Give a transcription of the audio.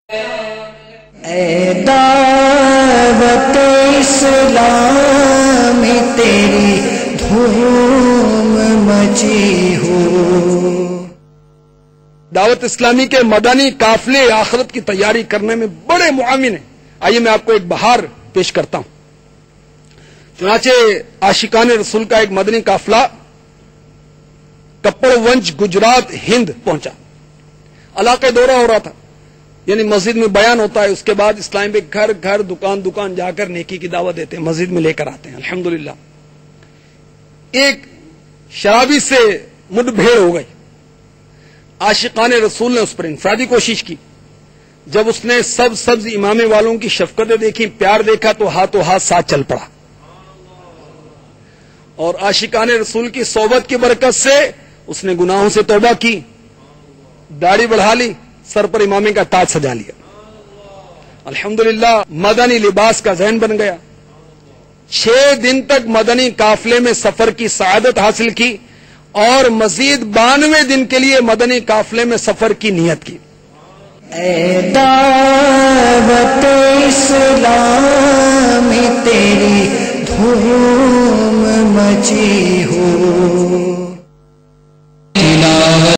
اے دعوت اسلام تیری دھوم مچی ہو۔ دعوت اسلامی کے مدنی قافلے آخرت کی تیاری کرنے میں بڑے معاون ہیں۔ آئیے میں آپ کو ایک بہار پیش کرتا ہوں۔ چنانچہ عاشقان رسول کا ایک مدنی قافلہ کپڑ ونج گجرات ہند پہنچا۔ علاقے دورہ ہو رہا تھا، یعنی مسجد میں بیان ہوتا ہے، اس کے بعد اسلام میں گھر گھر دکان دکان جا کر نیکی کی دعوت دیتے ہیں، مسجد میں لے کر آتے ہیں۔ الحمدللہ ایک شرابی سے مڈ بھیڑ ہو گئی۔ عاشقان رسول نے اس پر انفرادی کوشش کی۔ جب اس نے سبز امامے والوں کی شفقتیں دیکھی، پیار دیکھا، تو ہاتھوں ہاتھ ساتھ چل پڑا، اور عاشقان رسول کی صحبت کی برکت سے اس نے گناہوں سے توبہ کی، داڑھی بڑھا لی، سر پر امامے کا تاج سجا لیا۔ الحمدللہ مدنی لباس کا ذہن بن گیا۔ 6 دن تک مدنی قافلے میں سفر کی سعادت حاصل کی، اور مزید 92 دن کے لیے مدنی قافلے میں سفر کی نیت کی۔ اے دعوت اسلام تیری دھوم مچی ہو۔